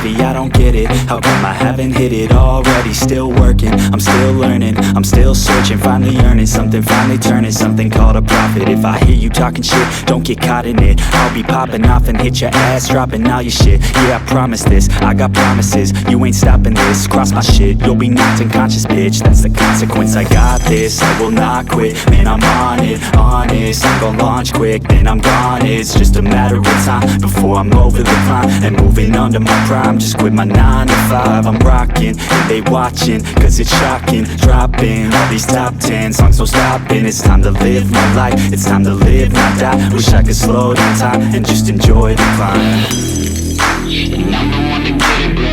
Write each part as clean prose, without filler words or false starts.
already, I don't get it. How come I haven't hit it already? Still working, I'm still learning, I'm still searching, finally earning something, finally turning something called a profit. If I hear you talking shit, don't get caught in it. I'll be popping off and hit your ass, dropping all your shit. Yeah, I promise this, I got promises, you ain't stopping this. Cross my shit, you'll be knocked unconscious, bitch. That's the consequence, I got this, I will not quit. Man, I'm on it, honest, I'm gon' launch quick, then I'm gone. It's just a matter of time before I'm over the climb and moving under my prime. Just quit my 9 to 5, I'm rocking and they watching, cause it's shocking. Dropping all these top 10 songs, no stopping. It's time to live my life, it's time to live, not die. Wish I could slow down time and just enjoy the climb. And I'm the one to get it, bro.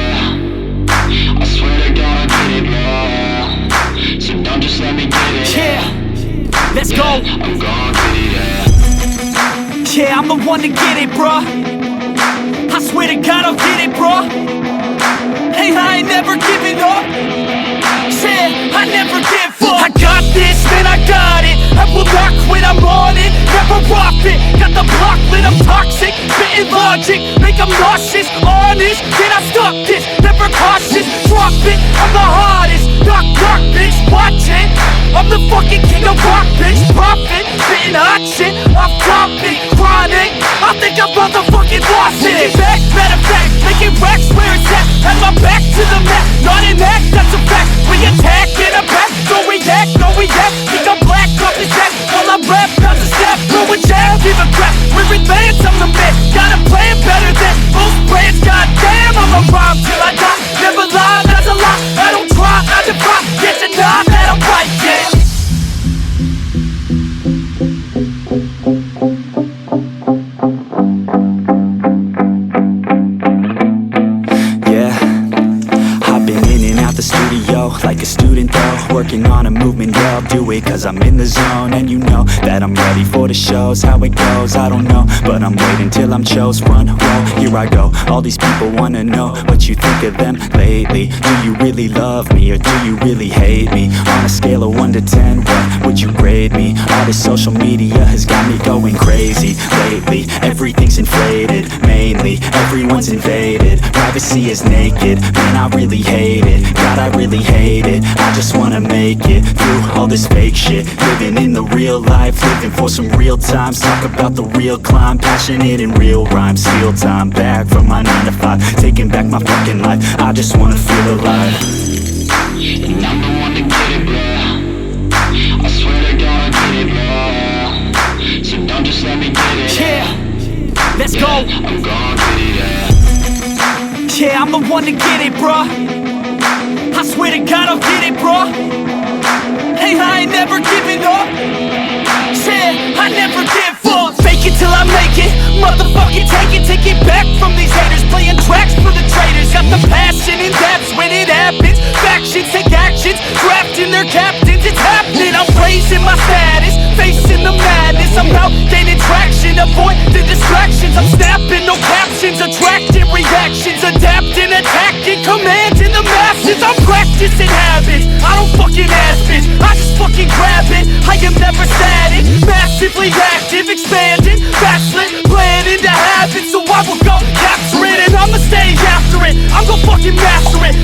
I swear to God I get it, bro. So don't just let me get it. Yeah, let's go. I'm gon' get it, yeah. Yeah, I'm the one to get it, bro. I swear to God I'll get it, bro. Hey, I ain't never giving up. Yeah, I never give up. I got this, man, I got it. I will not quit, I'm on it. Never off it. Got the block lit, I'm toxic. Spitting logic, make them nauseous. Honest, can I stop this? Never cautious, drop it. I'm the hardest. Knock, knock, bitch, watch it. I'm the fucking king of rock, bitch. Profit, spitting hot shit. Off topic, chronic. I think I'm motherfucking lost it. Get back, matter of fact, making racks where it's at. Have my back to the mat, not an act, that's a fact. We attack in a back, don't react, no react. Think I'm black, off his back, while I rap, not to step. Throwing jab, give a crap, we're advanced, I'm the man. Got a plan better than most brands, goddamn. I'ma rhyme till I die, never lie, that's a lie. I don't try, I defy, get to nod that I'm right, yeah. Like a student though, working on a movement, yeah, I'll do it cause I'm in the zone. And you know that I'm ready for the shows. How it goes, I don't know, but I'm waiting till I'm chose. Front row, here I go. All these people wanna know what you think of them lately. Do you really love me or do you really hate me? On a scale of 1 to 10, what would you grade me? All this social media has got me going crazy lately. Everything's inflated, mainly everyone's invaded. Privacy is naked, man, I really hate it. God, I really hate it. I just wanna make it through all this fake shit. Living in the real life, living for some real times. Talk about the real climb, passionate in real rhymes. Steal time back from my 9 to 5, taking back my fucking life. I just wanna feel alive. And I'm the one to get it, bro. I swear to God I get it, bro. So don't just let me get it. Yeah, let's go. I'm gon' get it, yeah. Yeah, I'm the one to get it, bro. I swear to God I'll get it, bro. Hey, I ain't never giving up. Yeah, I never give up. Fake it till I make it. Motherfucking take it back from these haters. Playing tracks for the traitors. Got the passion in depths when it happens. Factions take actions, drafting their captains. It's happening, I'm raising my status. Facing the madness, I'm out gaining traction. Avoid the distractions, I'm snapping, no captions. Attracting reactions, adapting, attacking, commanding the masses. I'm practicing habits, I don't fucking ask bitch, I just fucking grab it. I am never static, massively active, expanding, backslid, planning to have it. So I will go capture it and I'ma stay after it. I'm gon' fucking master it,